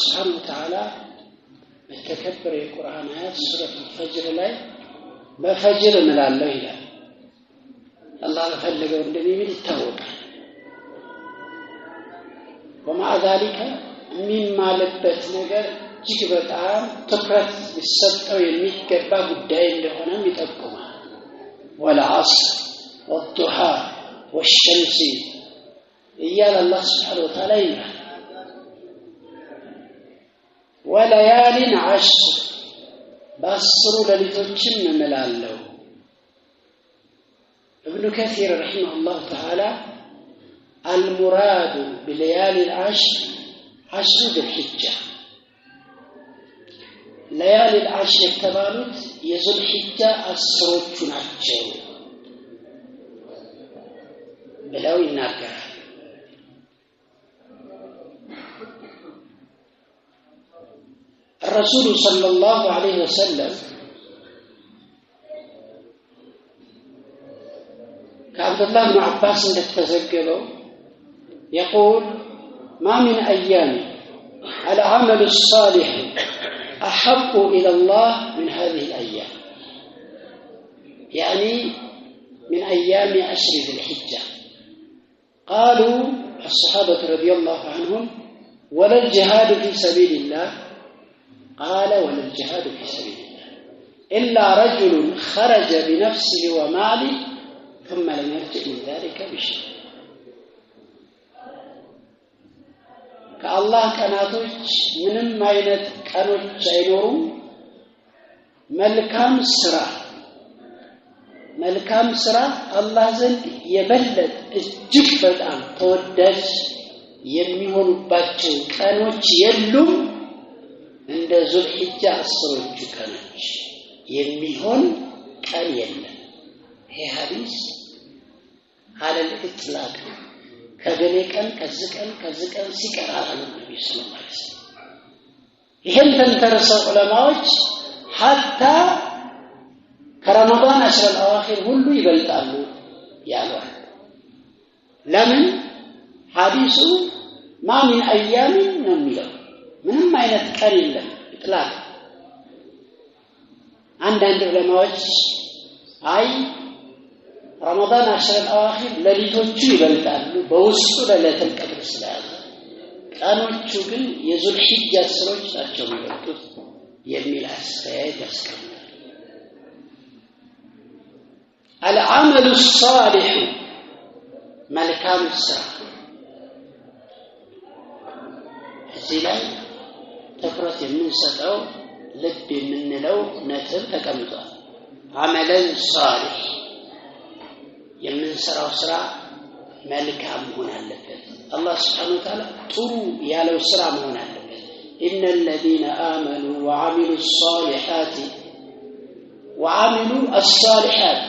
سبحانه وتعالى التكبر القرآن آيات سورة الفجر ላይ በፈጅር እንላለሁ ይላል አላህ በፈለገው እንደሚል ይታወቃል ومع ذلك የሚማልበት ነገር እጅግ በጣም ትኩረት ሊሰጠው የሚገባ ጉዳይ እንደሆነ ይጠቁማል والعصر والضحى والشمس እያለ አላህ Subhanahu Wa Ta'ala ይላል وليال عشر بأسر لليتوچم እንላለሁ ابن كثير رحمه الله تعالى المراد بليالي العشر عشر ذي الحجة ليالي العشر የተባሉት የዙል ሒጃ አስሮቹ ናቸው ብለው ይናገራል الرسول صلى الله عليه وسلم كعبد الله بن عباس تزجبوا يقول ما من أيام العمل الصالح أحب إلى الله من هذه الأيام يعني من أيام عشر ذي الحجة قالوا الصحابة رضي الله عنهم ولا الجهاد في سبيل الله قال ولا الجهاد في سبيل الله إلا رجل خرج بنفسه وماله ثم لم يرجع من ذلك بشيء كالله كاناتوች ምንም አይነት ቀኖች አይኖሩም መልካም ስራ አላህ ዘንድ የበለጠ እጅግ በጣም ተወዳጅ የሚሆኑባቸው ቀኖች የሉም እንደ ዙል ሒጃ አስሮቹ ቀኖች የሚሆን ቀን የለም ይሄ ሐዲስ على الإطلاق ከገሌ ቀን ከዚህ ቀን ሲቀራል ነብዩ ሰለላሁ ዐለይሂ ወሰለም ይሄን ተንተርሰው ዑለማዎች حتى ከረመዳን 10 الأواخر ሁሉ ይበልጣሉ ያሏል ለምን ሐዲሱ ما من أيام ነው የሚለው ምንም አይነት ቀን የለም ኢጥላቅ አንዳንድ ዑለማዎች አይ ረመዳን 10 الأواخر ለሊቶቹ ይበልጣሉ በውስጡ ለለተል ቀድር ስላለ ቀኖቹ ግን የዙል ሒጃ ስሮች ናቸው የሚበልጡት የሚል አስተያየት ያስቀምጣል العمل الصالح መልካም ስራ እዚህ ላይ ትኩረት የምንሰጠው ልብ የምንለው ነጥብ ተቀምጧል አመለን ሷሊህ የምንሰራው ስራ መልካም መሆን አለበት አላህ Subhanahu Wa Ta'ala ጥሩ ያለው ስራ መሆን አለበት إن الذين آمنوا وعملوا الصالحات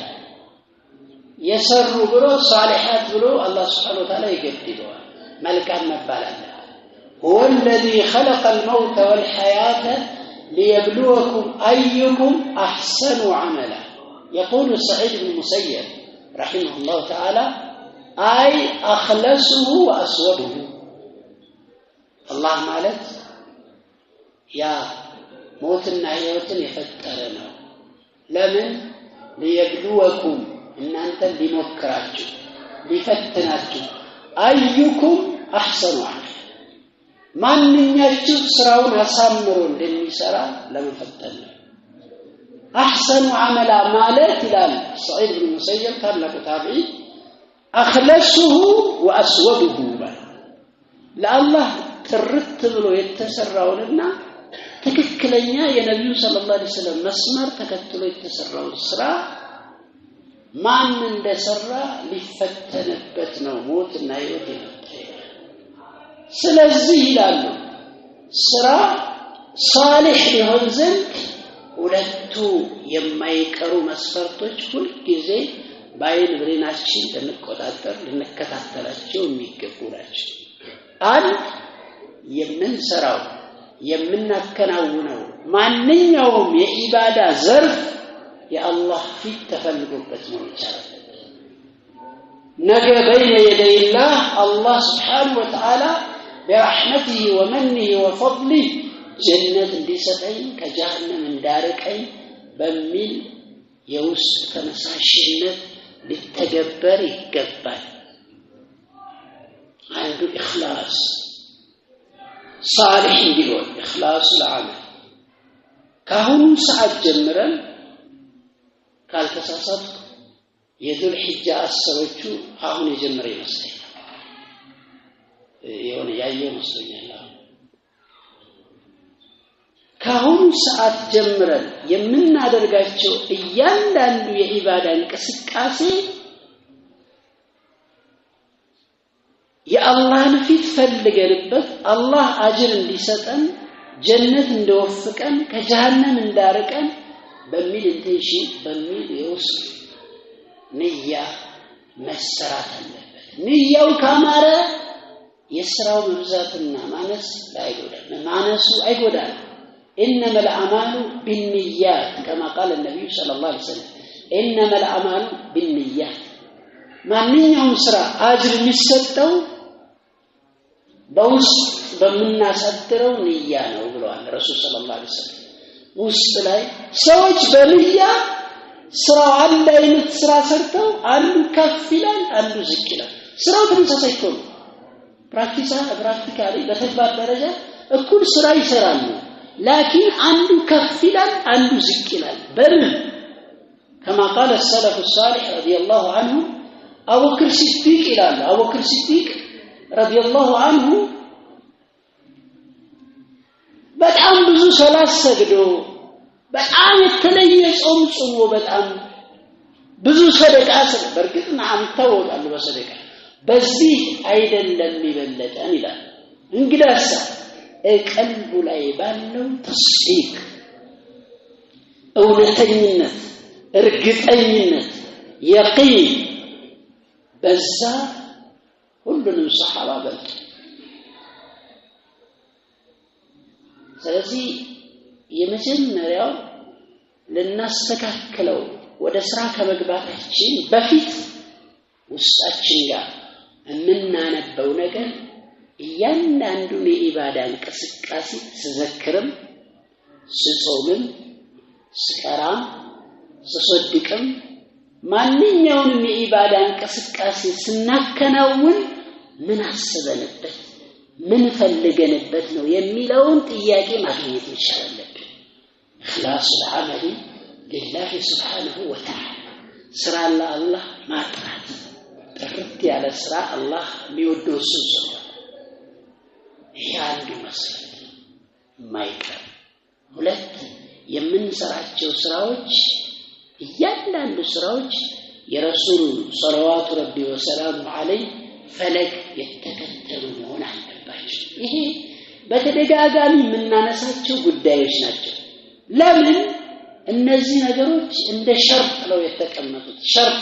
يسروا ብሎ صالحات ብሎ አላህ Subhanahu Wa Ta'ala ይገድደዋል መልካም መባል አለ هو الذي خلق الموت والحياة ليبلوكم أيكم أحسن عملا يقول سعيد بن المسيب رحمه الله تعالى أي أخلصه وأسوده الله مالت يا موتنا حيوتنا يفترنا لمن ليبلوكم إن أنت لمكراجو لفتناجو أيكم أحسن عملا ማንኛችሁ ስራውን አሳምሮ እንደሚሰራ ለመፈተን احسن عملا ማለት ይላል ሰዒድ ኢብኑ ሙሰይብ ታላቁ ታቢዒ اخلصه واسوده ለአላህ ጥርት ብሎ የተሰራውንና ትክክለኛ የነብዩ ሰለላሁ ዐለይሂ ወሰለም መስመር ተከትሎ የተሰራው ስራ ማን እንደሰራ ሊፈተንበት ነው ሞትና ህይወት ስለዚህ ይላሉ ስራ ሷሊህ ሊሆን ዘንድ ሁለቱ የማይቀሩ መስፈርቶች ሁሉ ጊዜ ባይን ብሬናችን ለመቆጣጠር ለመከታተላቸው የሚገቡ ናቸው አንድ የምንሰራው የምናከናውነው ማንኛውም የኢባዳ ዘርፍ የአላህ ፊት ተፈልጎበት ነው ይቻላል ነገ በይነ የደይላህ አላህ Subhanahu Wa Ta'ala برحمته ومنه وفضله جنة እንዲሰጠኝ ከጀሃነም እንዳርቀኝ በሚል የውስጥ ተነሳሽነት ሊተገበር ይገባል አንዱ ኢኽላስ صالح ቢሆን ኢኽላስ ለዓመል ካሁኑ ሰዓት ጀምረን ካልተሳሳቱ የዱል ሒጃ አሰሮቹ አሁን የጀመረ ይመስላል የሆነ ያየው መስሎኛል ካሁኑ ሰዓት ጀምረን የምናደርጋቸው እያንዳንዱ የኢባዳ እንቅስቃሴ የአላህን ፊት ፈልገንበት አላህ አጅር እንዲሰጠን ጀነት እንደወፍቀን ከጀሃነም እንዳርቀን በሚል ኢንቴንሽን በሚል የውስጥ ንያ መሰራት አለበት ንያው ካማረ የሥራው መብዛትና ማነስ አይጎዳም ማነሱ አይጎዳም انما الاعمال بالنيات كما قال النبي صلى الله عليه وسلم انما الاعمال بالنيات ማንኛውም ስራ አጅር የሚሰጠው በውስጥ በመናሳደረው ንያ ነው ብለዋል ረሱል ሰለላሁ ዐለይሂ ወሰለም ውስጥ ላይ ሰዎች በንያ ስራው አንድ አይነት ስራ ሰርተው አንዱ ከፍ ይላል አንዱ ዝቅ ይላል ስራው ተመሳሳይ ነው ፕራክቲካሊ በተግባር ደረጃ እኩል ስራ ይሰራሉ لكن አንዱ ከፍ ይላል አንዱ ዝቅ ይላል በምን كما قال السلف الصالح رضي الله عنه أبو بكر الصديق ይላል أبو بكر الصديق رضي الله عنه በጣም ብዙ ሶላት ሰግዶ በጣም የተለየ ጾም ጾሞ በጣም ብዙ ሰደቃ በርግጥ ማም ተወቃሉ በሰደቃ በዚህ አይደለም ይበለጠን ይላል እንግዳሳ ቀልቡ ላይ ባለው ተስዲቅ እውነተኝነት እርግጠኝነት የቂን በዛ ሁሉንም ሱሐባ በልጥ ስለዚህ የመጀመሪያው ለናስተካከለው ወደ ስራ ከመግባታችን በፊት ውስጣችን ጋር እንናነበው ነገር እያንዳንዱን የኢባዳ እንቅስቃሴ ስዘክርም ስጾምም ስቀራም ስሰድቅም ማንኛውንም የኢባዳ እንቅስቃሴ ስናከናውን ምን አስበንበት ምን ፈልገንበት ነው የሚለውን ጥያቄ ማግኘት ይቻላል ኢኽላስ العمل لله سبحانه وتعالى ስራ ለአላህ ማጥራት ጥርት ያለ ስራ አላህ የሚወደው እሱ ያንዱ መስፈርት ማይቀር ሁለት የምንሰራቸው ስራዎች እያንዳንዱ ስራዎች የረሱል ሰለላሁ ዐለይሂ ወሰለም ዐለይ ፈለግ የተከተሉ መሆን አለባቸው ይሄ በተደጋጋሚ የምናነሳቸው ጉዳዮች ናቸው ለምን እነዚህ ነገሮች እንደ ሸርጥ ነው የተቀመጡት ሸርጥ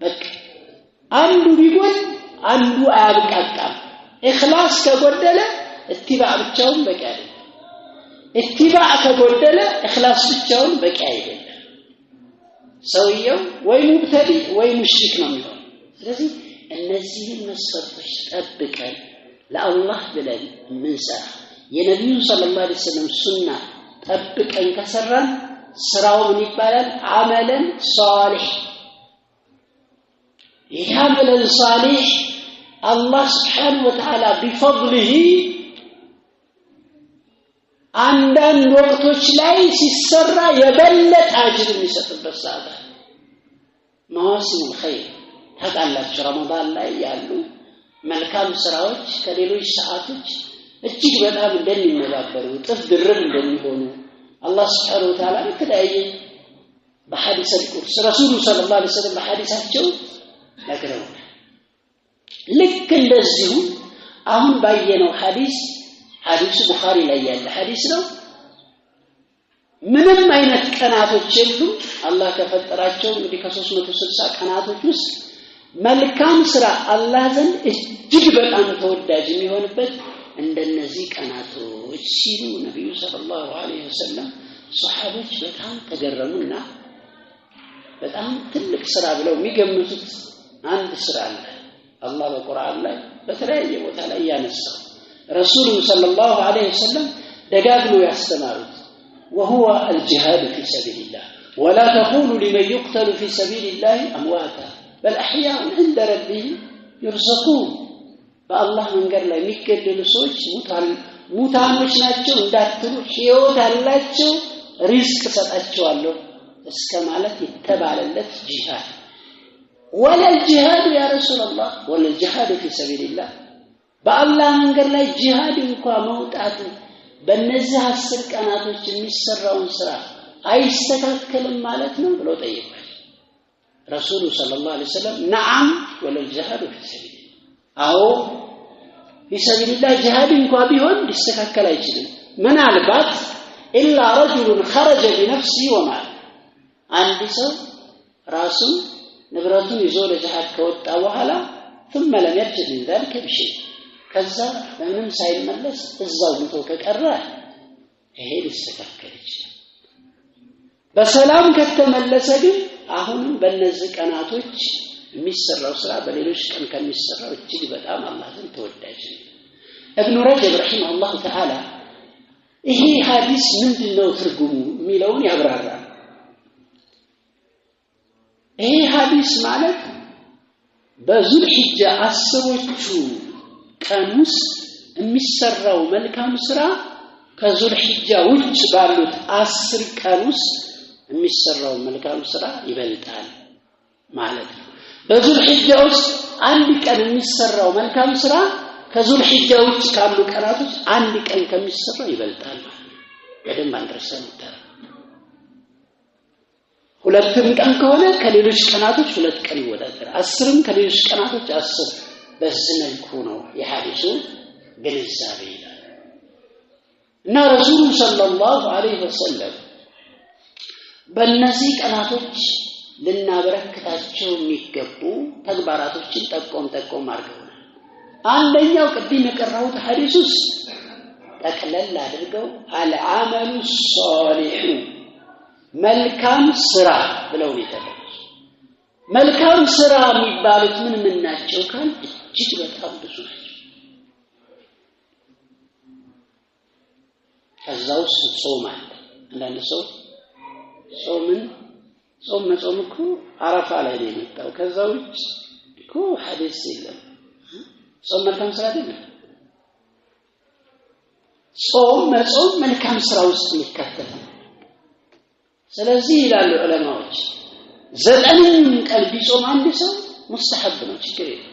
በቃ አንዱ ቢጎል አንዱ አያብቃቃም ኢኽላስ ከጎደለ ኢትባዕ ብቻውን በቂ አይደለም ኢትባዕ ከጎደለ ኢኽላስ ብቻውን በቂ አይደለም ሰውየው ወይ ሙብተዲ ወይ ሙሽሪክ ነው የሚሆነው ስለዚህ እነዚህን መስፈርቶች ጠብቀን ለአላህ ብለን ምንሰራ የነብዩ ሰለላሁ ዐለይሂ ወሰለም ሱና ጠብቀን ከሰራን ስራው ምን ይባላል አመለን ሷሊህ ይህ አመለን ሷሊህ الله سبحانه وتعالى بفضله አንዳንድ ወቅቶች ላይ ሲሰራ የበለጠ አጅር የሚሰጥበት ሰዓት ማዋሲም الخير ታውቃላችሁ ረመዳን ላይ ያሉ መልካም ስራዎች ከሌሎች ሰዓቶች እጅግ በጣም እንደሚመባበሩ ጥፍ ድርብ እንደሚሆኑ አላህ Subhanahu Wa Ta'ala በተለያየ በሐዲስ ቁርስ ረሱሉ ሰለላሁ ዐለይሂ ወሰለም በሐዲሳቸው ነግረውናል ልክ እንደዚሁ አሁን ባየነው ሐዲስ ቡኻሪ ላይ ያለ ሐዲስ ነው ምንም አይነት ቀናቶች የሉም አላህ ከፈጠራቸው እንግዲህ ከ360 ቀናቶች ውስጥ መልካም ስራ አላህ ዘንድ እጅግ በጣም ተወዳጅ የሚሆንበት እንደነዚህ ቀናቶች ሲሉ ነብዩ ሰለላሁ ዐለይሂ ወሰለም ሱሐቦች በጣም ተገረሙና በጣም ትልቅ ስራ ብለው የሚገምቱት አንድ ስራ አለ አላህ በቁርአን ላይ በተለያየ ቦታ ላይ ያነሳው ረሱሉ ሰለላሁ ዐለይሂ ወሰለም ደጋግመው ያስተማሩት وهو الجهاد في سبيل الله ولا تقولوا لمن يقتل في سبيل الله امواتا بل احياء عند ربهم يرزقون በአላህ መንገድ ላይ የሚገደሉ ሰዎች ሙታኖች ናቸው እንዳትሉ ሕይወት አላቸው ሪዝቅ ሰጣቸዋለሁ እስከ ማለት የተባለለት ጂሃድ ولا الجهاد يا رسول الله ولا الجهاد في سبيل الله በአላህ መንገድ ላይ ጂሃድ እንኳን መውጣት በእነዚህ 10 ቀናቶች የሚሰራውን ስራ አይስተካከልም ማለት ነው ብሎ ጠየቁ ረሱሉ ሰለላሁ ዐለይሂ ወሰለም نعم ولا الجهاد في سبيل الله አዎ في سبيل الله جهاد እንኳን ቢሆን ሊስተካከል አይችልም ምናልባት إلا رجل خرج بنفسه ومال አንድ ሰው ራሱን ንብረቱን ይዞ ለጂሃድ ከወጣ በኋላ ثم لم يرجع من ذلك بشيء ከዛ ምንም ሳይመለስ እዛው ሞቶ ከቀረ ይሄ ሊስተካከል ይችላል በሰላም ከተመለሰ ግን አሁንም በእነዚህ ቀናቶች የሚሰራው ስራ በሌሎች ቀን ከሚሰራው እጅግ በጣም አላህ ዘንድ ተወዳጅ ነው ኢብኑ ረጀብ ረሂመሁላህ ተዓላ ይሄ ሐዲስ ምንድነው ትርጉሙ የሚለውን ያብራራል ይሄ ሐዲስ ማለት በዙልሂጃ 10ዎቹ ቀን ውስጥ የሚሰራው መልካም ስራ ከዙልሂጃ ውጭ ባሉት 10 ቀን ውስጥ የሚሰራው መልካም ስራ ይበልጣል ማለት ነው በዙልሂጃ ውስጥ አንድ ቀን የሚሰራው መልካም ስራ ከዙልሂጃ ውጭ ካሉ ቀናቶች አንድ ቀን ከሚሰራው ይበልጣል በደንብ አንደርሰንታል ሁለቱም ቀን ከሆነ ከሌሎች ቀናቶች ሁለት ቀን ይወዳደራል 10ም ከሌሎች ቀናቶች 10 በዚህ መልኩ ነው የሐዲሱ ግንዛቤ ይላል እና ረሱሉ ሰለላሁ ዐለይሂ ወሰለም በእነዚህ ቀናቶች ልናበረክታቸው የሚገቡ ተግባራቶችን ጠቆም አድርገው አንደኛው ቅድም የቀረቡት ሐዲሱስ ጠቅለል አድርገው አልዓመሉ ሷሊሁ መልካም ስራ ብለው ይተባሉ መልካም ስራ የሚባሉት ምን ናቸው ካል እጅግ በጣም ብዙ ናቸው ከዛው ጾም አለ አንዳንድ ሰው ጾም መጾም እኮ አረፋ ላይ ነው የመጣው ከዛው እኮ ሐዲስ የለም ጾም መልካም ስራ አይደለም ጾም መጾም መልካም ስራ ውስጥ ይካተታል ስለዚህ ይላሉ ዑለማዎች 9ኙን ቀን ቢጾም አንድ ሰው ሙስተሐብ ነው ችግር የለም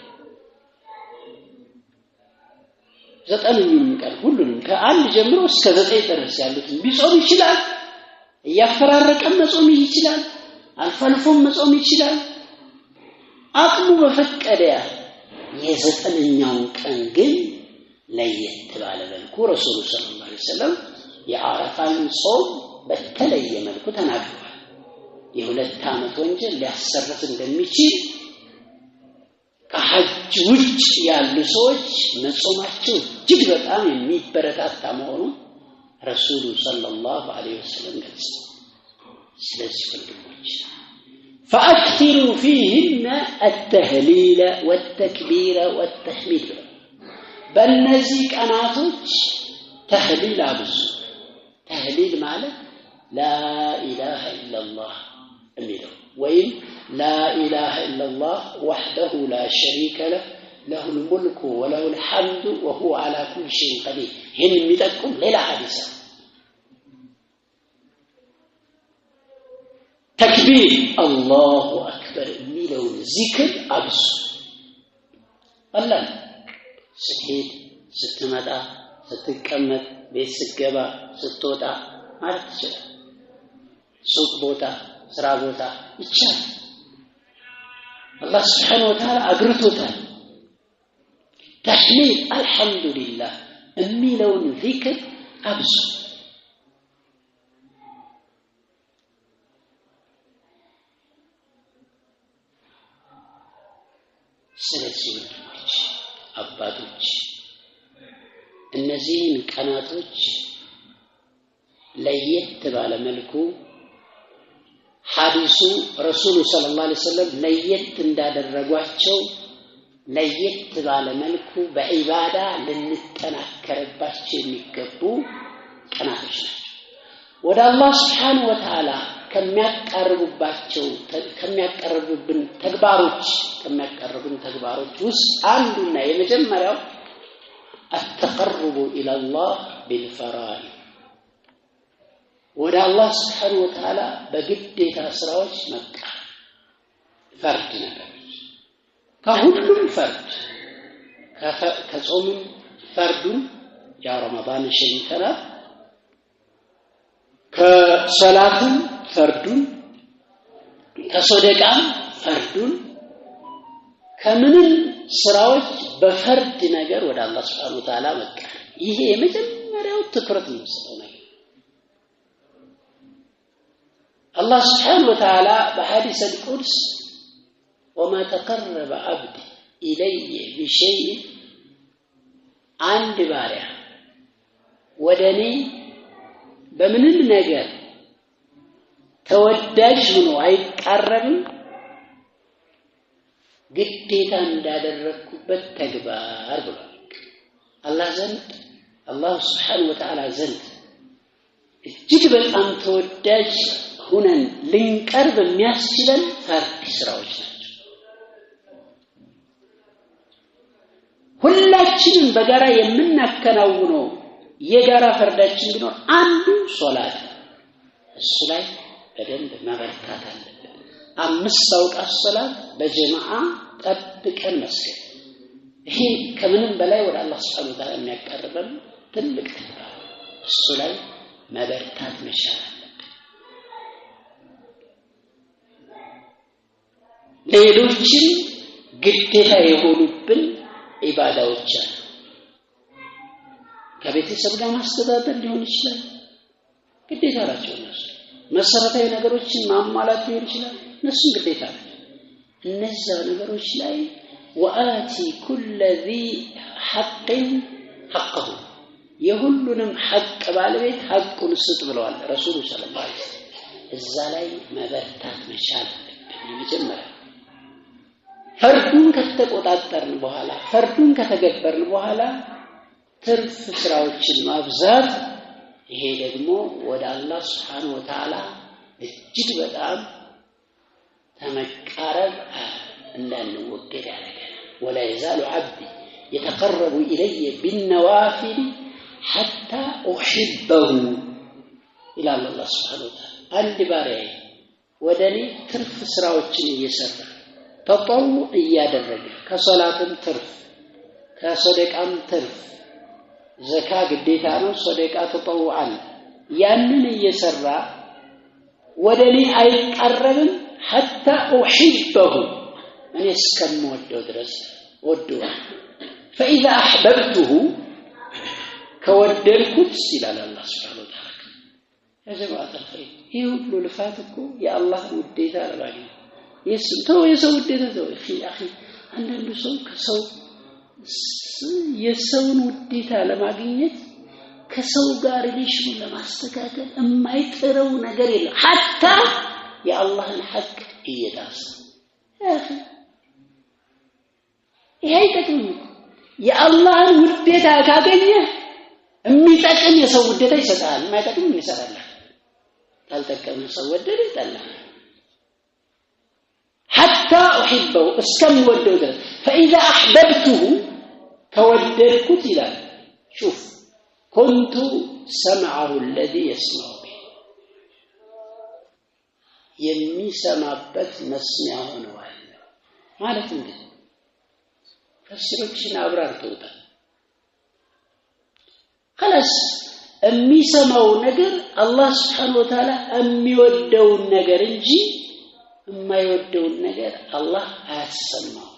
9ኙን ቀን ሁሉንም ከአንድ ጀምሮ እስከ 9 ድረስ ያሉትን ቢጾም ይችላል እያፈራረቀ መጾም ይችላል አልፈልፎም መጾም ይችላል አቅሙ በፈቀደ የ9ኛው ቀን ግን ለየት ባለ መልኩ ረሱሉ ሰለላሁ ዐለይሂ ወሰለም የአረፋን ጾም በተለየ መልኩ ተናግረዋል የሁለት ዓመት ወንጀል ሊያሰርፍ እንደሚችል ከሐጅ ውጭ ያሉ ሰዎች መጾማቸው እጅግ በጣም የሚበረታታ መሆኑን ረሱሉ ሰለላሁ ዐለይሂ ወሰለም ገልጸዋል ስለዚህ ወንድሞች فأكثروا فيهن التهليل والتكبير والتحميد በእነዚህ ቀናቶች ተህሊል አብዙ ተህሊል ማለት لا إله إلا الله የሚለው ወይም لا إله إلا الله وحده لا شريك له له الملك وله الحمد وهو على كل شيء قدير ይህን የሚጠቁም ሌላ ሐዲስ ተክቢር አላሁ አክበር የሚለው ዚክር አብዙ አላህ ስትሄድ ስትመጣ ስትቀመጥ ቤት ስትገባ ስትወጣ ማለት ይችላል ሱቅ ቦታ ስራ ቦታ ይቻላል አላህ Subhanahu Wa Ta'ala አግርቶታል ተህሚድ አልহামዱሊላህ የሚለውን ዚክር አብዙ ስለዚህ አባቶች እነዚህን ቀናቶች ለየት ባለ መልኩ ሐዲሱ ረሱሉ ሰለላሁ ዐለይሂ ወሰለም ለየት እንዳደረጓቸው ለየት ባለ መልኩ በዒባዳ ልንጠናከርባቸው የሚገቡ ቀናቶች ናቸው። ወደ አላህ Subhanahu Wa Ta'ala ከሚያቀርቡብን ተግባሮች ውስጥ አንዱና የመጀመሪያው التقرب إلى الله بالفرائض ወደ አላህ Subhanahu Wa Ta'ala በግዴታ ስራዎች መቃረብ ፈርድ ነገሮች ከሁሉም ፈርድ ከጾም ፈርዱን ያ ረመዳን ሸይተና ከሰላቱም ፈርዱን ከሰደቃም ፈርዱን ከምንም ስራዎች በፈርድ ነገር ወደ አላህ Subhanahu Wa Ta'ala መቃረብ ይሄ የመጀመሪያው ትኩረት ነው። الله سبحانه وتعالى بحديث القدس وما تقرب عبدي إلي بشيء عند بارع ودني بمن النجار توداج منه አይቀርም ግዴታ እንዳደረኩበት ተግባር ብሏል። አላህ Subhanahu Wa Ta'ala ዘንድ እጅግ በጣም ተወዳጅ ሁነን ልንቀርብ የሚያስችለን ፈርድ ስራዎች ናቸው። ሁላችንም በጋራ የምናከናውነው የጋራ ፈርዳችን ቢኖር አንዱ ሶላት እሱ ላይ በደንብ መበርታት አለብን። 5 አውቃት ሶላት በጀማዓ ጠብቀን መስገድ ይሄ ከምንም በላይ ወደ አላህ Subhanahu Wa Ta'ala የሚያቀርበን ትልቅ ተግባር እሱ ላይ መበርታት መቻል ሌሎችን ግዴታ የሆኑብን ኢባዳዎች አሉ። ከቤተሰብ ጋር ማስተዳደር ሊሆን ይችላል ግዴታ ናቸው። መሰረታዊ ነገሮችን ማሟላት ሊሆን ይችላል እነሱም ግዴታ ናቸው። እነዛ ነገሮች ላይ ወአቲ ኩለ ذي حق حقه የሁሉንም ሐቅ ባለቤት ሐቁን ስጥ ብለዋል ረሱሉ ሰለላሁ ዐለይሂ ወሰለም። እዛ ላይ መበርታት መቻል የመጀመሪያ ፈርዱን ከተቆጣጠርን በኋላ ፈርዱን ከተገበርን በኋላ ትርፍ ስራዎችን ማብዛት ይሄ ደግሞ ወደ አላህ Subhanahu Wa Ta'ala እጅግ በጣም ተመቃረብ እንዳንወገድ ያደርጋል። ولا يزال عبدي يتقرب إلي بالنوافل حتى أحبه إلى الله سبحانه وتعالى አንድ ባሪያዬ ወደኔ ትርፍ ስራዎችን እየሰራ ተጠውዕ እያደረገ ከሶላትም ትርፍ ከሰደቃም ትርፍ ዘካ ግዴታ ነው ሰደቃ ተጠውዓን ያንን እየሰራ ወደኔ አይቀርብም حتى أحبه እኔ እስከምወደው ድረስ ወደዋል። فإذا أحببته ከወደድኩት ይላል አላህ Subhanahu Wa Ta'ala يا جماعة الخير ይሄ ሁሉ ልፋት እኮ የአላህ ውዴታ አላህ የሰው ውዴታ ነው። አኺ አንዳንዱ ሰው ከሰው የሰውን ውዴታ ለማግኘት ከሰው ጋር ሪሌሽን ለማስተካከል የማይጥረው ነገር የለም حتى የአላህን ሐቅ እየዳሰ አኺ ይሄ አይጠቅም። የአላህን ውዴታ ካገኘ የሚጠቅም የሰው ውዴታ ይሰጣል የማይጠቅም ይሰራል። ካልጠቀም ሰው ወደደ ይጠላል። حتى أحبه اسكم ودوده فإذا أحببته كوددكت إلى شوف كنت سمعه الذي يسمع به يمي سمعبت مسمعه نوال مالك انت فسركشنا أبرار توتا خلاص أمي سمعه نقر الله سبحانه وتعالى أمي ودو النقر انجي የማይወደውን ነገር አላህ አያሰማው።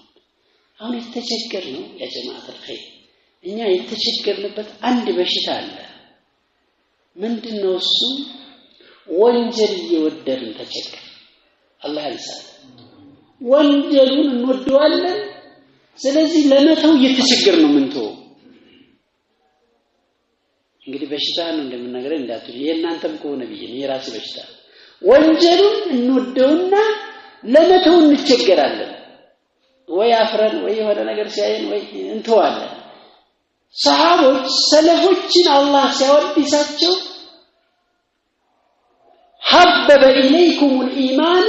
አሁን የተቸገርነው ያ ጀማዓት الخير እኛ የተቸገርንበት አንድ በሽታ አለ። ምንድነው እሱ? ወንጀል እየወደድን ተቸገር። አላህ ያንሳል። ወንጀሉን እንወደዋለን። ስለዚህ ለመተው እየተቸገር ነው ምንተው። እንግዲህ በሽታ ነው እንደምናገረው እንዳትሉ የእናንተም ከሆነ ብዬ ነው የራሴ በሽታ ወንጀሉን እንወደውና ለመተው እንቸገራለን። ወይ አፍረን ወይ የሆነ ነገር ሲያየን ወይ እንተዋለን ሰሃቦች ሰለፎችን አላህ ሲያወድሳቸው حبب إليكم الإيمان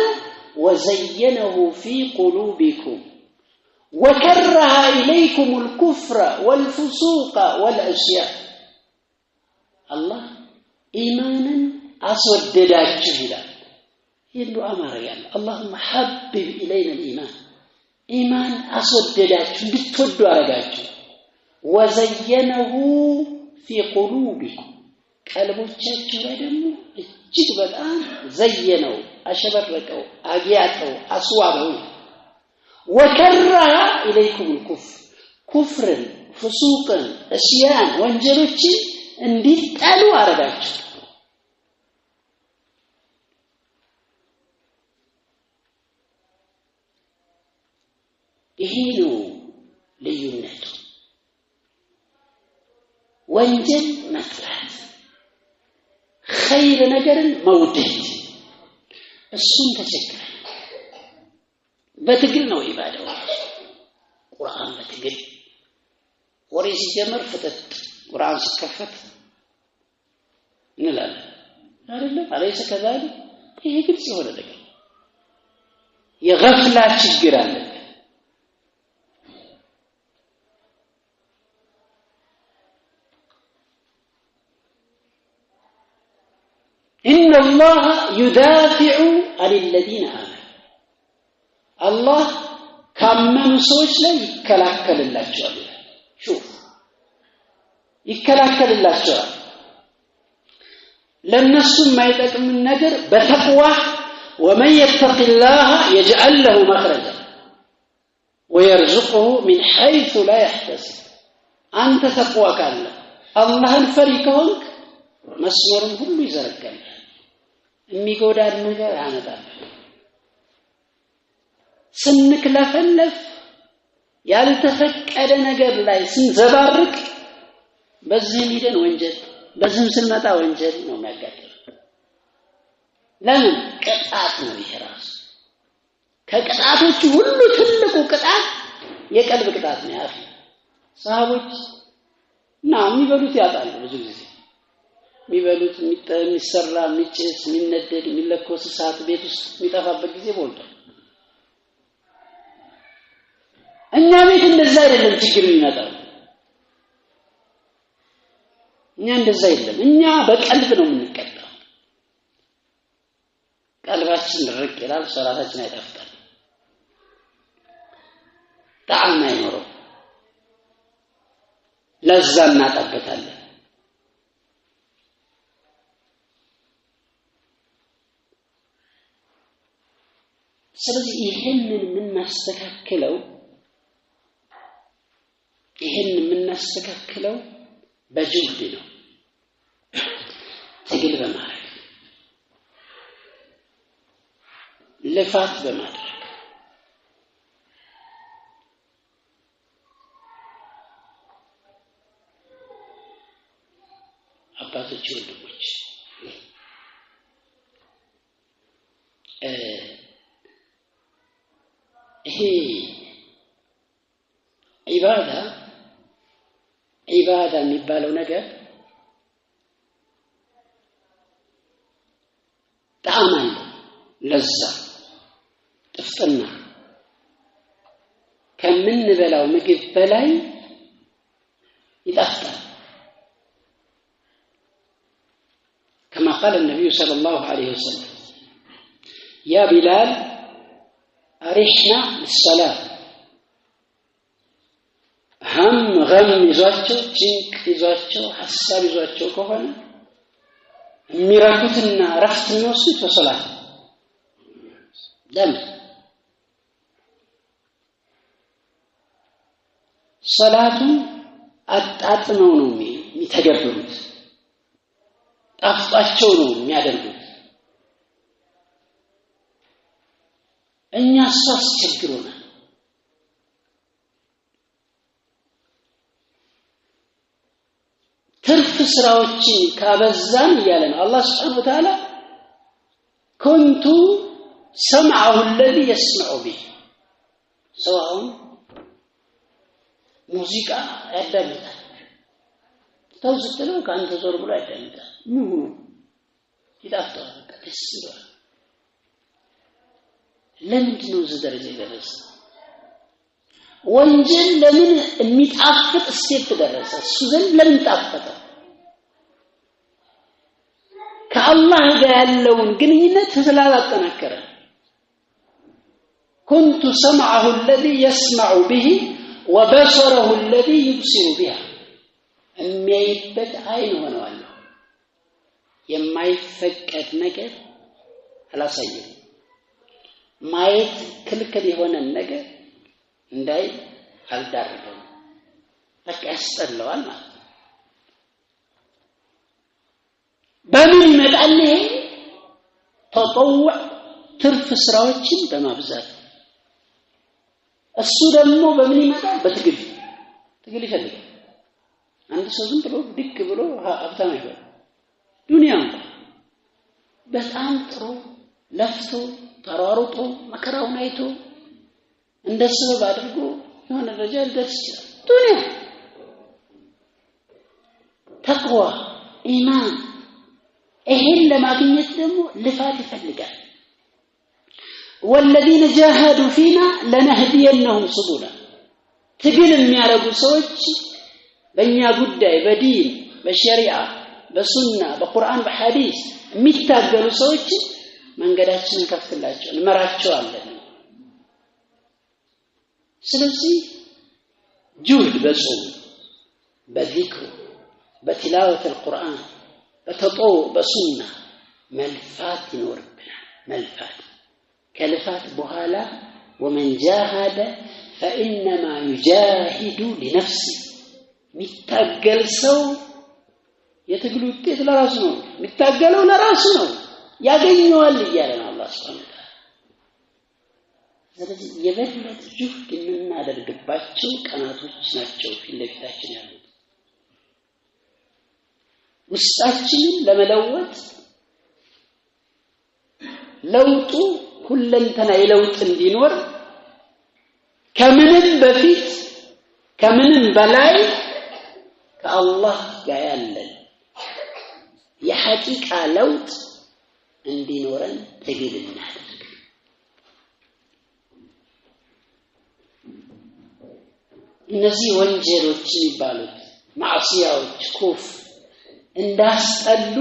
وزينه في قلوبكم وكره إليكم الكفر والفسوق والعصيان الله إيمانا أسودداችሁ ይላል ይሉ አማርያል اللهم حبب إلينا الإيمان إيمان أسودداችሁ እንድትወዱ አረጋችሁ وزينه في قلوبكم ቀልቦቻችሁ ላይ ደግሞ እጅግ በጣም ዘየነው አሸበረቀው አጊያተው አስዋበው وكره إليكم الكفر كفر فسوق عصيان ወንጀሎች እንዲጣሉ አረጋችሁ ይሄ ነው ልዩነቱ ወንጀል መጥላት خير ነገርን መውደድ እሱን ተቸግረ በትግል ነው ኢባዳው ቁርአን በትግል ወሬ ሲጀምር ፍጥጥ ቁርአን ሲከፈት እንላለን አይደለም አለይሰ ከዛሊ ይሄ ግልጽ የሆነ ነገር የገፍላ ችግር አለ إن الله يدافع عن الذين آمنوا الله كمن سوچ ላይ ይከላከልላቸዋል شوف ይከላከልላቸዋል ለነሱ የማይጠቅም ነገር በተቅዋ ومن يتق الله يجعل له مخرجا ويرزقه من حيث لا يحتسب أنت تقوى ካለ አላህን ፈሪ ከሆንክ መስመሩን ሁሉ ይዘረጋል የሚጎዳን ነገር ያመጣል ስንክለፈለፍ ያልተፈቀደ ነገር ላይ ስንዘባርቅ በዚህ ሊደን ወንጀል በዚህም ስንመጣ ወንጀል ነው የሚያጋጥመው ለምን ቅጣት ነው ይራስ ከቅጣቶቹ ሁሉ ትልቁ ቅጣት የቀልብ ቅጣት ነው ያፍ ሰሃቦች የሚበሉት ያጣሉ ብዙ ጊዜ የሚበሉት የሚሰራ የሚጭስ የሚነደድ የሚለኮስ እሳት ቤት ውስጥ የሚጠፋበት ጊዜ ሞልቷል እኛ ቤት እንደዛ አይደለም ችግር የሚመጣው እኛ እንደዛ አይደለም እኛ በቀልብ ነው የምንቀጣው ቀልባችን ርቅ ይላል ሶላታችን አይጣፍጣል ጣዕም አይኖረው ለዛ እናጣበታለን ስለዚህ ይሄንን የምናስተካክለው በጅህድ ነው ትግል በማድረግ ልፋት በማድረግ አባቶች ወንድሞች ይሄ ኢባዳ የሚባለው ነገር ጣዕም አለው ለዛ ጥፍጥና ከምንበላው ምግብ በላይ ይጣፍጣል كما قال النبي صلى الله عليه وسلم يا بلال أرحنا للصلاة هم غم ይዟቸው ጭንቅ ይዟቸው ሐሳብ ይዟቸው ከሆነ የሚራኩትና ረፍት የሚወስዱት በሶላት ደም ሶላቱን አጣጥመው ነው የሚተገብሩት ጣፍጣቸው ነው የሚያደርጉት እኛ አስቸግሮናል ትርፍ ስራዎችን ካበዛን ይያለ ነው አላህ Subhanahu Wa Ta'ala كنت سمعه الذي يسمع به ሰዋውን ሙዚቃ ያዳምጣል ተውስተለው ካንተ ዞር ብሎ ያዳምጣል ምን ይጣፍጣል ደስ ይላል ለምንድን ነው እዚህ ደረጃ የደረሰው ወንጀል ለምን የሚጣፍጥ ስቴፕ ደረሰ እሱ ዘንድ ለምን ጣፈጠ ከአላህ ጋር ያለውን ግንኙነት ስላላጠናከረ كنت سمعه الذي يسمع به وبصره الذي يبصر به የሚያይበት አይን ሆነዋል የማይፈቀድ ነገር አላሳየም ማየት ክልክል የሆነ ነገር እንዳይ አልዳረገም በቃ ያስጠላዋል ማለት ነው በምን ይመጣል ይሄ ተጠውዕ ትርፍ ስራዎችን በማብዛት እሱ ደግሞ በምን ይመጣል በትግል ይፈልጋል አንድ ሰው ዝም ብሎ ድክ ብሎ ሀብታም አይሆንም ዱንያው በጣም ጥሩ ለፍቶ ተሯሩጦ መከራውን አይቶ እንደሰበብ አድርጎ የሆነ ደረጃ ሊደርስ ይችላል ዱንያ ተቅዋ ኢማን ይሄን ለማግኘት ደግሞ ልፋት ይፈልጋል والذين جاهدوا فينا لنهدينهم سبلا ትግል የሚያረጉ ሰዎች በእኛ ጉዳይ በዲን በሸሪዓ በሱና በቁርአን በሐዲስ የሚታገሉ ሰዎች መንገዳችንን ከፍተላቸው እንመራቸዋለን ስለዚህ ጁህድ በጾም በዚክር በትላወት القرآن በተጠው በሱና መልፋት ይኖርብናል መልፋት ከልፋት በኋላ ومن جاهد فإنما يجاهد لنفسه ሚታገል ሰው የትግሉ ውጤት ለራሱ ነው ሚታገለው ለራሱ ነው ያገኘዋል ይያለ ነው አላህ Subhanahu Wa Ta'ala ስለዚህ የበለጠ ጁህድ የምናደርግባቸው ቀናቶች ናቸው ፊትለፊታችን ያሉት ውስጣችንን ለመለወጥ ለውጡ ሁለንተና የለውጥ እንዲኖር ከምንም በፊት ከምንም በላይ ከአላህ ጋር ያለን የሐቂቃ ለውጥ እንዲኖረን ትግል እናድርግ እነዚህ ወንጀሎች ይባሉት ማዕሲያዎች ኩፍ እንዳስጠሉ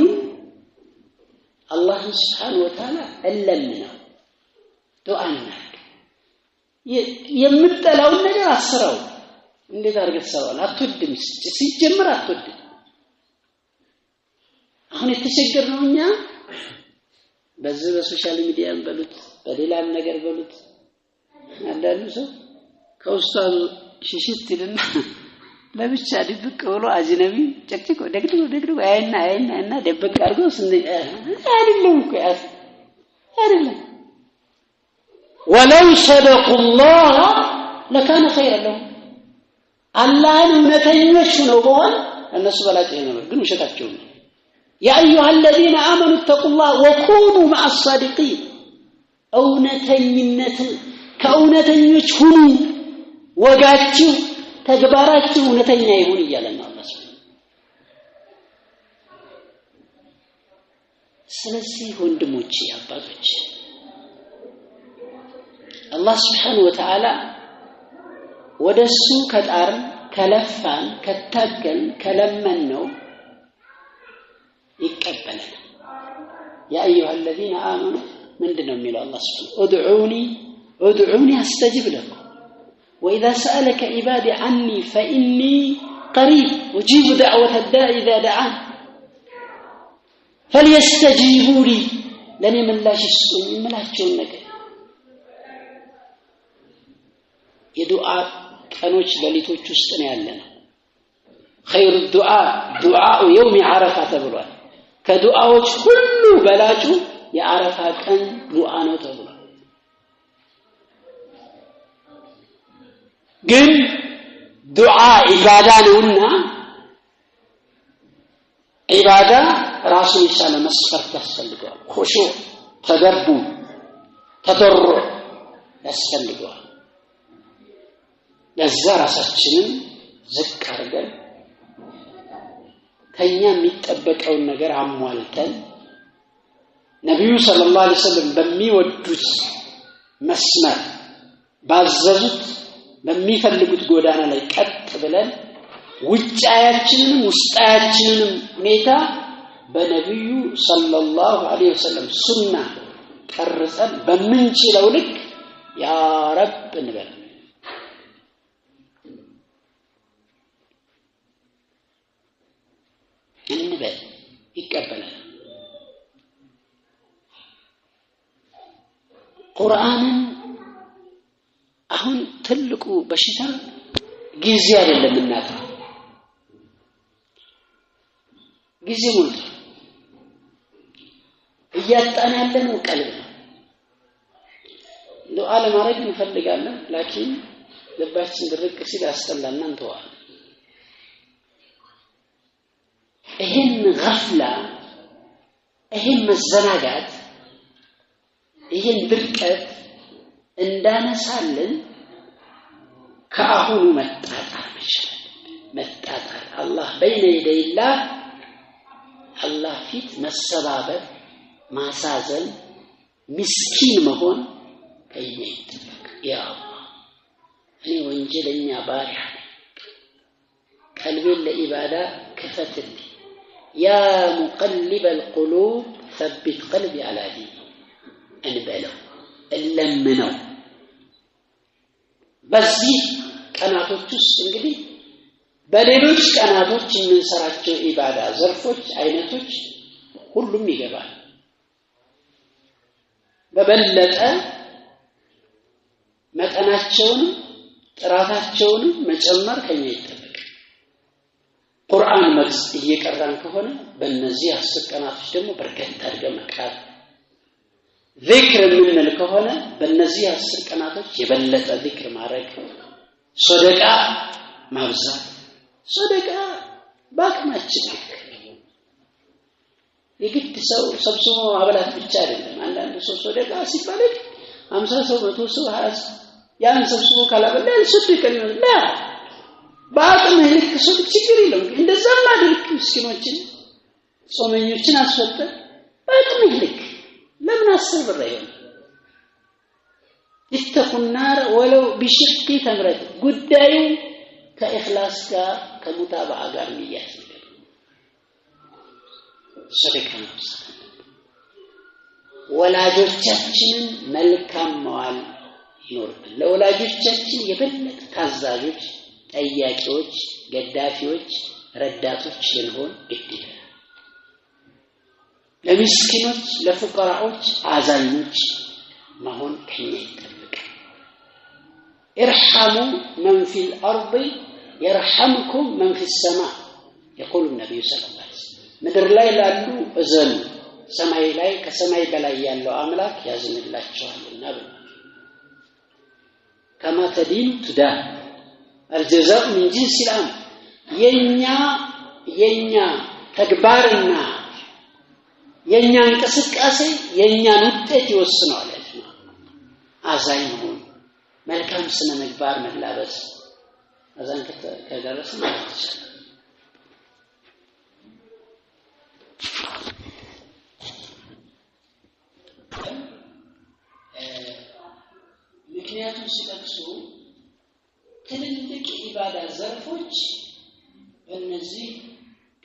አላህ Subhanahu Wa Ta'ala እለምነው ዱዓና የምትጠላው ነገር አስራው እንዴት አድርገህ ተሰራው አትወድም ሲጀምር አትወድም አሁን የተቸገርነው እኛ በዚህ በሶሻል ሚዲያም በሉት በሌላም ነገር በሉት አንዳንዱ ሰው ከውስጣው ሽሽት ይልና ለብቻ ድብቅ ብሎ አጅነቢ ጨቅጭቆ ደግድጎ አይና ደብቅ አድርጎ አይደለም እኮ አይደለም ولو صدقوا الله لكان خيرا لهم አላህን እውነተኞች ነው በሆነ እነሱ በላጭ ነው ግን ውሸታቸው ነው يا ايها الذين امنوا اتقوا الله وكونوا مع الصادقين እውነተኝነት ከእውነተኞች ሁኑ ወጋችሁ ተግባራችሁ እውነተኛ ይሁን ይላል አላህ ስለዚህ ወንድሞቼ አባቶች አላህ Subhanahu Wa Ta'ala ወደሱ ከጣር ከለፋን ከታገል ከለመን ነው ይቀበላል ያ ايها الذين امنوا ምንድነው የሚለው አላህ Subhanahu ادعوني استجب لكم واذا سالك عبادي عني فاني قريب اجيب دعوه الداع اذا دعان فليستجيبوا لي لن يملاش السؤال يملاچون ነገር የዱዓ ቀኖች ለሊቶች ውስጥ ነው ያለነው خير الدعاء دعاء يوم عرفه ተብሏል ከዱዓዎች ሁሉ በላጩ የአረፋ ቀን ዱዓ ነው ተብሏል ግን ዱዓ ኢባዳ ነውና ኢባዳ ራሱን የቻለ መስፈርት ያስፈልገዋል ኹሹዕ ተገቡ ተደሩ ያስፈልገዋል ለዛ ራሳችንን ዝቅ አድርገን ከኛ የሚጠበቀውን ነገር አሟልተን ነብዩ ሰለላሁ ዐለይሂ ወሰለም በሚወዱት መስመር ባዘዙት በሚፈልጉት ጎዳና ላይ ቀጥ ብለን ውጫያችንንም ውስጣያችንንም ሁኔታ በነብዩ ሰለላሁ ዐለይሂ ወሰለም ሱና ቀርጸን በምንችለው ልክ ያ ረብ እንበል ይቀበላል። ቁርአንን አሁን ትልቁ በሽታ ጊዜ አይደለም እናታ ጊዜ ሞልቶ እያጣን ያለነው ቀልብ ነው። ዱዓ ለማድረግ እንፈልጋለን ላኪን ልባችን ድርቅ ሲል ያስጠላና እንተዋለን። ይሄን ገፍላ ይሄን መዘናጋት ይሄን ድርቀት እንዳነሳልን ከአሁኑ መጣጣር መቻል መጣጣር አላህ በይነ ይደይላህ አላህ ፊት መሰባበር ማሳዘን ምስኪን መሆን ከእኛ ይጠበቅ። ያ አላህ እኔ ወንጀለኛ ባሪያ ቀልቤን ለኢባዳ ክፈትልኝ ያ ሙቀልበ القلوب ثبت قلبي على دينك እንበለው እለምነው። በዚህ ቀናቶች ውስጥ እንግዲህ በሌሎች ቀናቶች የምንሰራቸው ኢባዳ ዘርፎች አይነቶች ሁሉም ይገባል። በበለጠ መጠናቸውን ጥራታቸውን መጨመር ከኛ ይጠበቅ። ቁርአን መቅስ እየቀራን ከሆነ በእነዚህ 10 ቀናቶች ደግሞ በርከት አድርገን መቅራት ዚክር ምንል ከሆነ በእነዚህ 10 ቀናቶች የበለጠ ዚክር ማድረግ ሰደቃ ማብዛት ሰደቃ ባቅማችን የግድ ሰው ሰብስቦ አበላት ብቻ አይደለም። አንዳንድ ሰው ሰደቃ ሲባል 50 ሰው 100 ሰው 20 ያን ሰብስቦ ካላበላ ይሰጥከኝ ላ ባቅም ልክ ሰው ችግር የለም። እንደዛ ማድረግ ምስኪኖችን ጾመኞችን አስፈተ ባቅም ልክ ለምን 10 ብር አይሆን ይተቁና ወለው بشق تمرة ጉዳዩ ከኢኽላስ ጋር ከሙታባዓ ጋር የሚያዝ ሰደቃ ነው። ወላጆቻችንን መልካም መዋል ይኖርብን። ለወላጆቻችን የበለጠ ታዛዦች ጠያቂዎች ገዳፊዎች ረዳቶች ልንሆን ግዴታ። ለምስኪኖች ለፉቀራዎች አዛኞች መሆን ከኛ ይጠበቃል። ارحموا من في الارض يرحمكم من في السماء يقول النبي صلى الله عليه وسلم ምድር ላይ ላሉ እዘኑ ሰማይ ላይ ከሰማይ በላይ ያለው አምላክ ያዝንላችኋልና ብሎ كما تدين تدان الجزاء من جنس العمل የኛ ተግባርና የኛ እንቅስቃሴ የኛን ውጤት ይወስነዋል። አዛኝ መሆን መልካም ስነ ምግባር መላበስ አዛኝ ከደረሰ ማለት ይችላል። ምክንያቱም ሲጠቅሱ ትልልቅ ኢባዳ ዘርፎች በእነዚህ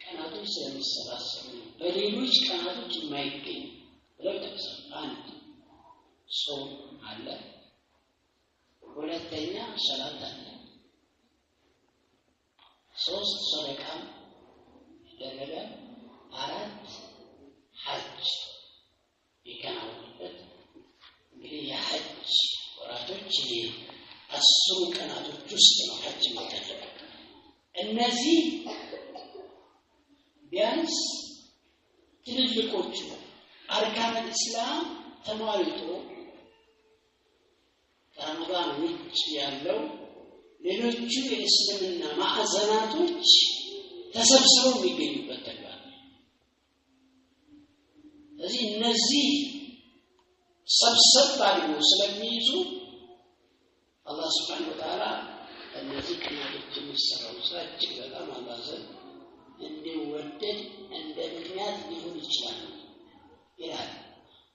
ቀናቶች ስለሚሰባሰቡ በሌሎች ቀናቶች የማይገኝ ለምሳሌ አንድ ጾም አለ፣ ሁለተኛ ሰላት አለ፣ ሶስት ሰደቃ ደረገ፣ አራት ሐጅ ይከናወንበት። እንግዲህ የሐጅ ወራቶች 10 ቀናቶች ውስጥ ነው ሐጅ የሚደረገው። እነዚህ ቢያንስ ትልልቆቹ አርካን እስላም ተሟልቶ ረመዳን ውጭ ያለው ሌሎቹ የእስልምና ማዕዘናቶች ተሰብስበው የሚገኙበት ተግባር ነው። ስለዚህ እነዚህ ሰብሰብ አድርጎ ስለሚይዙ አላህ Subhanahu Wa Ta'ala እነዚህ ቀናቶች የሚሰራው ስራ እጅግ በጣም አላህ ዘንድ እንዲወደድ እንደ ምክንያት ሊሆን ይችላል ይላል።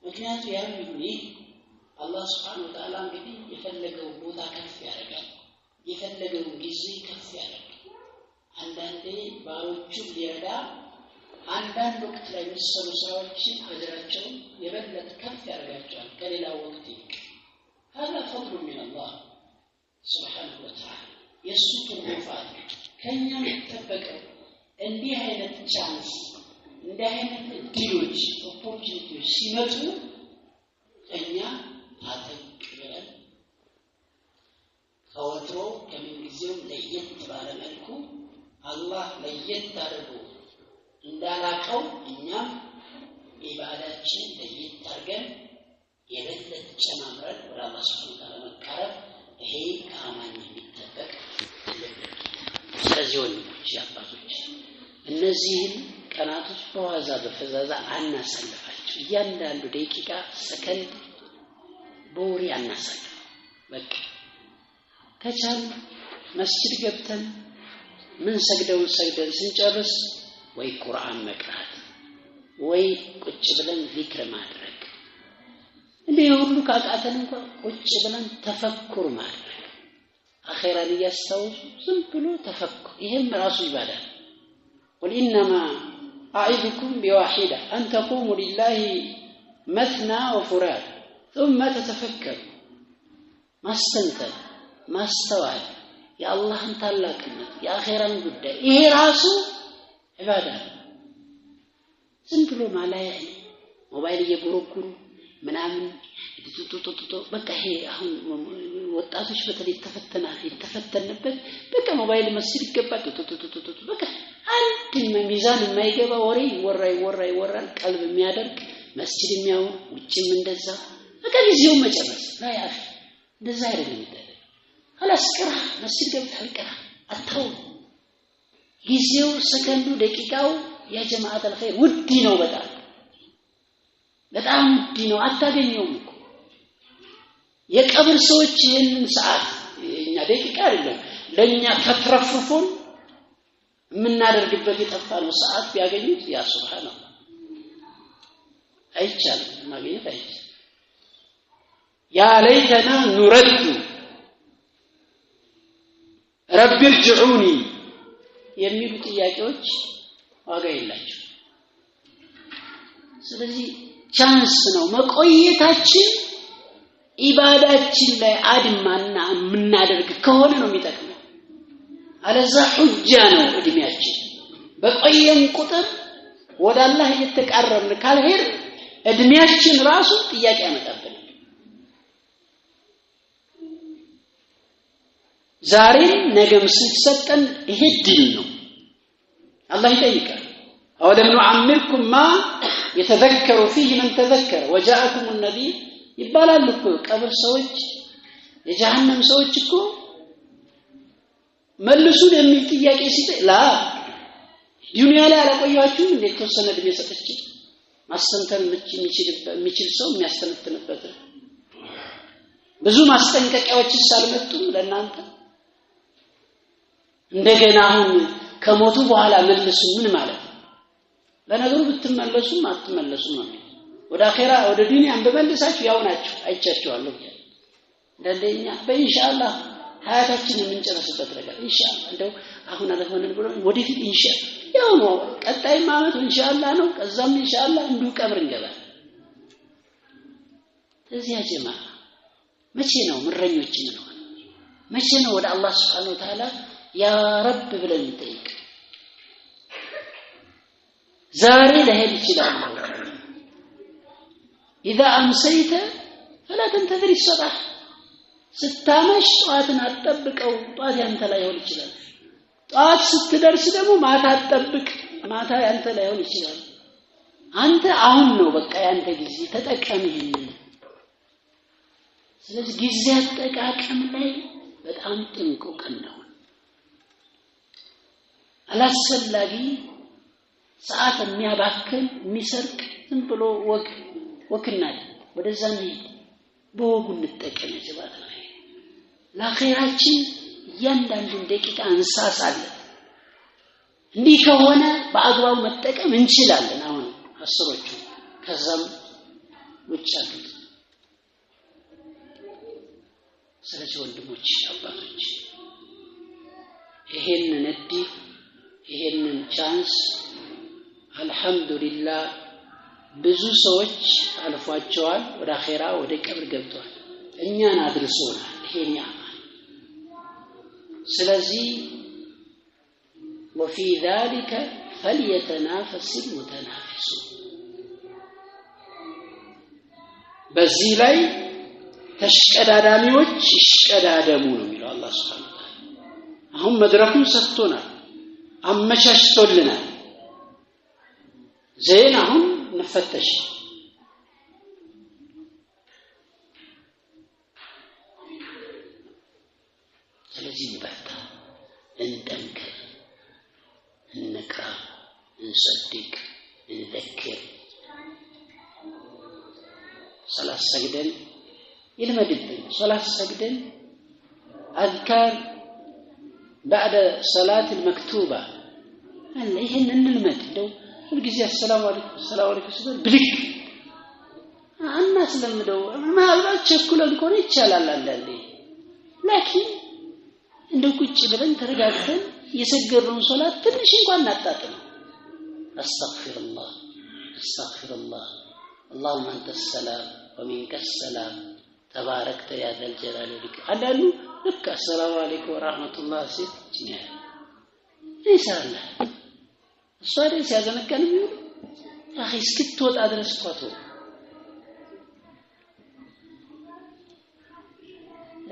ምክንያቱ ያም ይሁን አላህ Subhanahu Wa Ta'ala እንግዲህ የፈለገው ቦታ ከፍ ያደርጋል፣ የፈለገው ጊዜ ከፍ ያደርጋል። አንዳንዴ ባሮቹን ሊረዳ አንዳንድ ወቅት ላይ የሚሰሩ ስራዎችን አጅራቸው የበለጠ ከፍ ያደርጋቸዋል ከሌላው ወቅት ይልቅ። هذا فضل من الله سبحانه وتعالى የሱትሩፋት ከኛ ተጠበቀው እንዲህ አይነት ቻንስ እንዲህ አይነት ዲሎች ኦፖርቹኒቲዎች ሲመጡ እኛ አጠቅ ብለን ከወትሮ ከመንግዜው ለየት ባለ መልኩ አላህ ለየት አድርጎ እንዳላቀው እኛም ኢባዳችን ለየት አድርገን የበለጠ ጨማምረን ወደ አላህ Subhanahu Wa Ta'ala መቃረብ ይሄ ከአማኝ የሚጠበቅ ስለዚህ ወንድሞች አባቶች እነዚህን ቀናቶች በዋዛ በፈዛዛ አናሳልፋቸው። እያንዳንዱ ደቂቃ ሰከንድ በወሬ አናሳልፍ። በቃ ከቻል መስጊድ ገብተን ምን ሰግደውን ሰግደን ስንጨርስ ወይ ቁርአን መቅራት ወይ ቁጭ ብለን ዚክር ማድረግ እንዴ ሁሉ ካቃተን እንኳን ቁጭ ብለን ተፈኩር ማድረግ አኺራን ያስተውሱ ዝም ብሎ ተፈኩር ይሄም ራሱ ይባላል። قل انما اعظكم بواحده ان تقوموا لله مثنى وفراد ثم تتفكروا ማስተንተን ማስተዋል የአላህን ታላቅነት የአኺራን ጉዳይ ይሄ ራሱ ኢባዳ ዝም ብሎ ማላያ ሞባይል እየጎረጎሩ ምናምን ቱቱቱቱ በቃ ይሄ አሁን ወጣቶች በተለይ ተፈተነበት በቃ ሞባይል መስጊድ ይገባል ቱቱቱቱ በቃ አንድ ሚዛን የማይገባ ወሬ ይወራል ቀልብ የሚያደርግ መስጊድ የሚያው ውጭም እንደዛ በቃ ጊዜው መጨረስ ላይ አፍ እንደዛ አይደለም ይደረግ خلاص ቅራ መስጊድ ገብተህ ቅራ አታው ጊዜው ሰከንዱ ደቂቃው ያ ጀማዓት الخير ውድ ነው በጣም ውድ ነው አታገኘውም እኮ የቀብር ሰዎች ይሄንን ሰዓት እኛ ደቂቃ አይደለም ለኛ ተትረፍፉን የምናደርግበት የጠፋነው ሰዓት ቢያገኙት ያ ሱብሃንአላህ አይቻልም ማግኘት አይቻልም። ያ ለይተና ኑረዱ ረቢ ርጅዑኒ የሚሉ ጥያቄዎች ዋጋ የላቸው። ስለዚህ ቻንስ ነው መቆየታችን ኢባዳችን ላይ አድማና የምናደርግ ከሆነ ነው የሚጠቅመው። አለዛ ሁጃ ነው እድሜያችን በቆየን ቁጥር ወደ አላህ እየተቃረብን ካልሄድ እድሜያችን ራሱ ጥያቄ ያመጣብናል። ዛሬ ነገም ሲሰጠን ይሄ ድል ነው አላህ ይጠይቃል። أولم نعمركم ما يتذكر فيه من تذكر وجاءكم النذير ይባላል እኮ ቀብር ሰዎች የጀሃነም ሰዎች እኮ መልሱን የሚል ጥያቄ ሲጠይቅ ላ ዱንያ ላይ አላቆያችሁም እንዴ ተወሰነ እድሜ ሰጥቼ ማስተንተን የሚችል ሰው የሚያስተነትንበት ብዙ ማስጠንቀቂያዎች ሳልመጡም ለእናንተ እንደገና አሁን ከሞቱ በኋላ መልሱ ምን ማለት ነው? ለነገሩ ብትመለሱም አትመለሱም ነው ወደ አኺራ ወደ ዱንያ እንደመለሳችሁ ያው ናችሁ አይቻችኋለሁ። እንደኛ በኢንሻአላህ ሀያታችን የምንጨርስበት ነገር ኢንሻአላህ እንደው አሁን አለሆነን ብሎ ወደፊት ኢንሻአላህ ያው ነው ቀጣይ ማለት ኢንሻአላህ ነው ከዛም ኢንሻአላህ እንዱ ቀብር እንገባለን። እዚያ ጀማ መቼ ነው ምረኞች ነው መቼ ነው ወደ አላህ Subhanahu Wa Ta'ala ያ ረብ ብለን እንጠይቅ? ዛሬ ለሄድ ይችላል። اذا امسيت فلا تنتظر الصباح ስታመሽ ጧትን አጥብቀው ጧት ያንተ ላይ ሆነ ይችላል። ጧት ስትደርስ ደግሞ ማታ አጥብቅ ማታ ያንተ ላይ ሆነ ይችላል። አንተ አሁን ነው በቃ ያንተ ጊዜ ተጠቀም ይሄንን። ስለዚህ ጊዜ አጠቃቀም ላይ በጣም ጥንቁቅ ነው። አላስፈላጊ ሰዓት የሚያባክን የሚሰርቅ ዝም ብሎ ወክናል ወደዛ ነው በወጉ እንጠቀም ይችላል። ለአኺራችን እያንዳንዱን ደቂቃ እንሳሳለን እንዲህ ከሆነ በአግባቡ መጠቀም እንችላለን አሁን አስሮቹ ከዛም ውጭ አሉት ስለዚህ ወንድሞች አባቶች ይሄንን እድል ይሄንን ቻንስ አልহামዱሊላህ ብዙ ሰዎች አልፏቸዋል ወደ አኺራ ወደ ቀብር ገብተዋል እኛን አድርሶናል ይሄን ያማል ስለዚህ وفي ذلك فليتنافس المتنافسون በዚህ ላይ ተሽቀዳዳሚዎች ይሽቀዳደሙ ነው የሚለው አላህ Subhanahu Wa Ta'ala አሁን መድረኩን ሰጥቶናል አመቻችቶልናል ዘይን አሁን نفتش ስለዚህ እንበርታ እንጠንክር እንቅራ እንሰድቅ እንذكر صلاه سجدን ይልመድብን صلاه سجدን اذكار بعد صلاه المكتوبه አለ ይሄን እንልመድ እንደው ሁልጊዜ ሰላም አለይኩም ሲባል ብልክ አናስለምደው ማልባት ቸኩለን ኮነ ይቻላል አንዳንዴ لكن እንደው ቁጭ ብለን ተረጋግተን የሰገሩን ሶላት ትንሽ እንኳን እናጣጥም አስተግፊሩላህ اللهم انت السلام ومنك السلام تباركت يا ذا الجلال والإكرام አዳሉ ልክ السلام عليكم ورحمه الله ሲል ይሳላል ሷሪ ሲያዘነቀን ነው አኺ እስክትወጣ ድረስ ቋቶ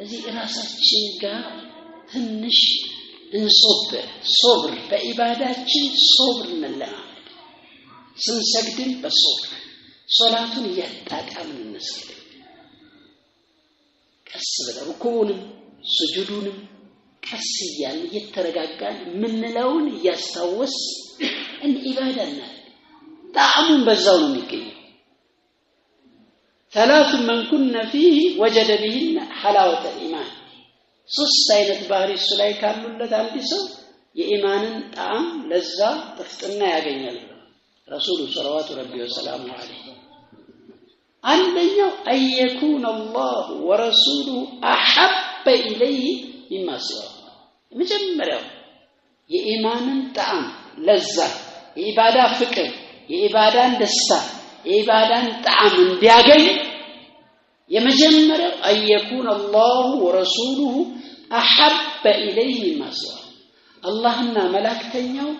እዚህ ራሳችን ጋር ትንሽ ሶብር በኢባዳችን ሶብር መለማመድ ስንሰግድን በሶብር ሶላቱን ያጣጣምን እንስገድ ቀስ ብለን ሩኩዑንም ስጁዱንም ቀስ እያልን እየተረጋጋን ምንለውን እያስታወስ ኢባዳና ጣዕሙን በዛው ነው የሚገኘው ثلاث من كن فيه وجد بهن حلاوه الايمان ሶስት አይነት ባህሪ እሱ ላይ ካሉለት አንድ ሰው የኢማንን ጣዕም ለዛ ጥፍጥና ያገኛል ረሱሉ ሰለላሁ ዐለይሂ ወሰለም አንደኛው አየኩን አላህ ወረሱሉ አሐበ ኢለይሂ ሚማ ሲዋ መጀመሪያው የኢማንን ጣዕም ለዛ የኢባዳ ፍቅር የኢባዳን ደስታ የኢባዳን ጣዕም እንዲያገኝ የመጀመሪያው አየኩን አላህ ወረሱሉሁ አሐበ ኢለይሂ ሚማ ሲዋ አላህና መላእክተኛው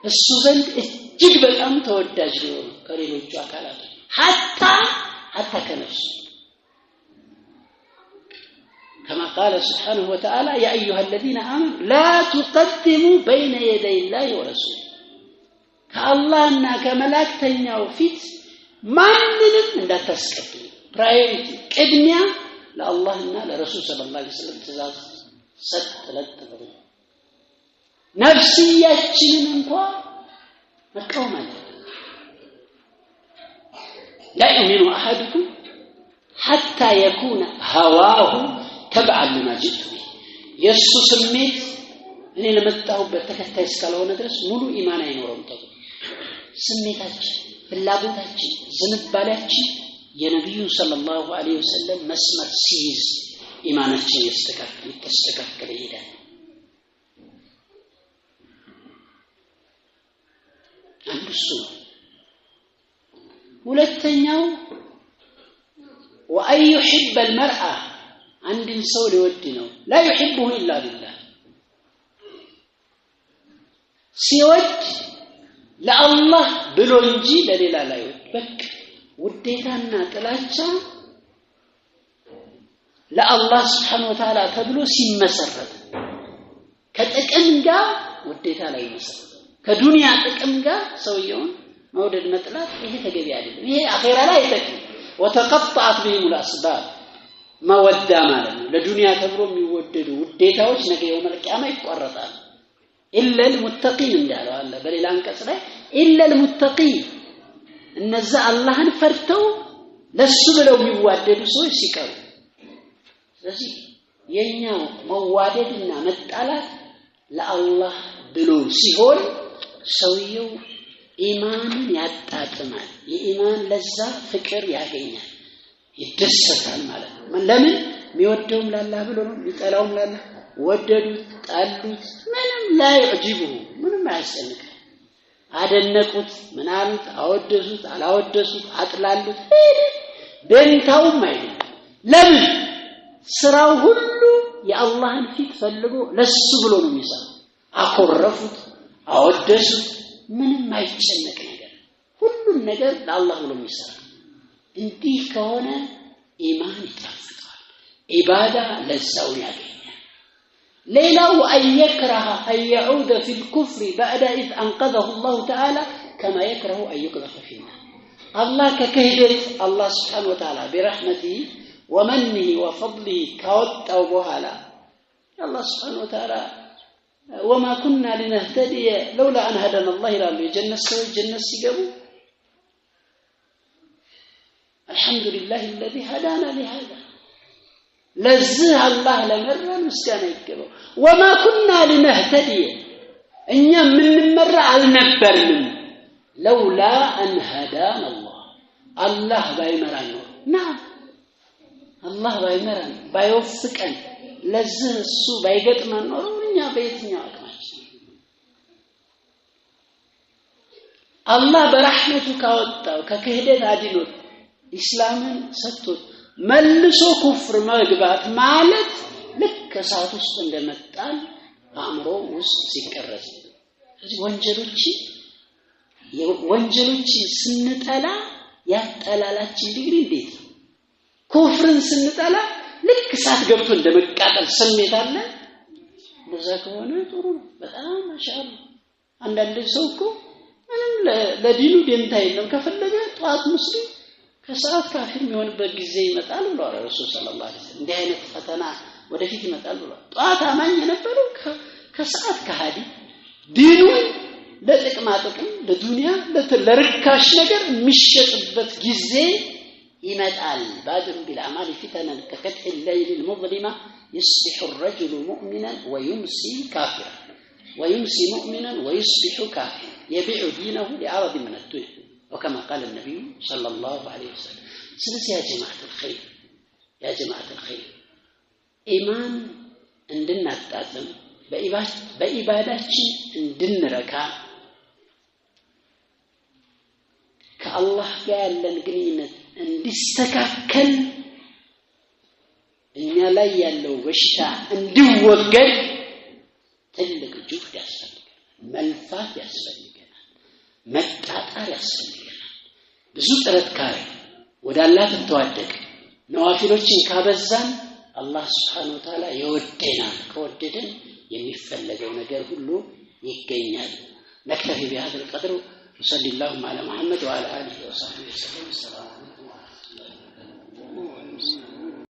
እሱ ዘንድ እጅግ በጣም ተወዳጅ ነው ከሌሎቹ አካላት حتى ከነፍሱ كما قال سبحانه وتعالى يا ايها الذين امنوا لا تقدموا بين يدي الله ورسوله ከአላህና ከመላእክተኛው ፊት ማንንም እንዳታስቀድሙ ፕራዮሪቲ ቅድሚያ ለአላህና ለረሱል ሰለላሁ ዐለይሂ ወሰለም ትእዛዝ ሰጥተለጥበ ነፍስያችንን እንኳን መቃወም አለብን لا يؤمن احدكم حتى يكون هواه تبعا لما جئت به የሱ ስሜት እኔ ለመጣሁበት ተከታይ እስካልሆነ ድረስ ሙሉ ኢማን አይኖርም ተብሎ ስሜታችን ፍላጎታችን ዝንባሌያችን የነብዩ ሰለላሁ ዐለይሂ ወሰለም መስመር ሲይዝ ኢማናችን ይስተካከል ይሄዳል አንዱስ ሁለተኛው وأن يحب المرأة عند سول ودينه لا يحبه إلا لله سيود لا الله بلو انجي لليلا لا يود بك وديتانا تلاچا لا الله سبحانه وتعالى تبلو سيمسرت كتقم ጋር وديتا لا يمسرت كدنيا ጥቅም ጋር ሰውየውን መውደድ መጥላት ይሄ ተገቢ አይደለም ይሄ አኺራ ላይ አይተክም وتقطعت بهم الاسباب መወዳ ማለት ነው ለዱንያ ተብሎ የሚወደዱ ውዴታዎች ነገ የውመል ቂያማ ይቆረጣሉ ኢላ المتقين እንዳለው አለ በሌላ አንቀጽ ላይ ኢላ المتقين እነዛ አላህን ፈርተው ለሱ ብለው የሚዋደዱ ሰዎች ሲቀሩ ስለዚህ የኛው መዋደድና መጣላት ለአላህ ብሎ ሲሆን ሰውየው ኢማንን ያጣጥማል የኢማን ለዛ ፍቅር ያገኛል ይደሰታል ማለት ነው ለምን የሚወደውም ለአላህ ብሎ ነው የሚጠላውም ለአላህ ወደዱት ጣሉት ምንም ላይ يعجبه ምንም አያስጨንቅ አደነቁት ምናምን አወደሱት አላወደሱት አጥላሉት ደንታውም አይደለም ለምን ስራው ሁሉ የአላህን ፊት ፈልጎ ለሱ ብሎ ነው የሚሰራው አኮረፉት አወደሱት ምንም አይጨነቅ ነገር ሁሉም ነገር ለአላህ ብሎ የሚሰራ እንዲህ ከሆነ ኢማን ይጣፍጣል ኢባዳ ለዛው ያገኛል ሌላው አይክራህ አይعود في الكفر بعد إذ أنقذه الله تعالى كما يكره أن يقذف في النار الله ككهدت الله سبحانه وتعالى برحمته ومنه وفضله كوتاو بوهالا الله سبحانه وتعالى وما كنا لنهتدي لولا أن هدانا الله إلى الجنة سيجابوا الحمد لله الذي هدانا لهذا لزه الله لمرة مسكانا يكبوا وما كنا لنهتدي إن من مرة النبرن لولا أن هدانا الله بايمران نعم الله بايمران بايوفقن لزه السو بايقطمن نورو እኛ በየትኛው አቅማችን አላህ በረህመቱ ካወጣው ከክህደት አድኖት ኢስላምን ሰጥቶት መልሶ ኩፍር መግባት ማለት ልክ እሳት ውስጥ እንደመጣል አእምሮ ውስጥ ሲቀረጽ ስለዚህ ወንጀሎች ስንጠላ ያጠላላችን ዲግሪ እንዴት ኩፍርን ስንጠላ ልክ እሳት ገብቶ እንደመቃጠል ስሜት አለ እንደዛ ከሆነ ጥሩ በጣም ማሻአላ አንዳንድ ሰው እኮ ምንም ለዲኑ ደንታ የለም ከፈለገ ጧት ሙስሊም ከሰዓት ካፊር የሚሆንበት ጊዜ ይመጣል ብለዋል ረሱል ሰለላሁ ዐለይሂ ወሰለም እንዲህ አይነት ፈተና ወደፊት ይመጣል ብለዋል ጧት አማኝ የነበረው ከሰዓት ከሃዲ ዲኑ ለጥቅማ ጥቅም ለዱንያ ለርካሽ ነገር የሚሸጥበት ጊዜ ይመጣል ባድሩ ቢልአማል ፊተና ከከትህ الليل المظلمه يصبح الرجل مؤمنا ويمسي كافرا ويمسي مؤمنا ويصبح كافرا يبيع دينه لعرض من الدنيا وكما قال النبي صلى الله عليه وسلم سلسي يا جماعة الخير إيمان عندنا التأثم بإباداتي عندنا ركا كالله قال لنقنينة عندي استكاكل እኛ ላይ ያለው በሽታ እንዲወገድ ትልቅ ጁህድ ያስፈልጋል መልፋት ያስፈልጋል መጣጣር ያስፈልጋል ብዙ ጥረት ካረ ወደ አላህ ተዋደቅ ነዋፊሎችን ካበዛን አላህ Subhanahu Wa Ta'ala ይወደናል ከወደደን የሚፈልገው ነገር ሁሉ ይገኛል نكتفي بهذا القدر وصلى الله على محمد وعلى اله وصحبه وسلم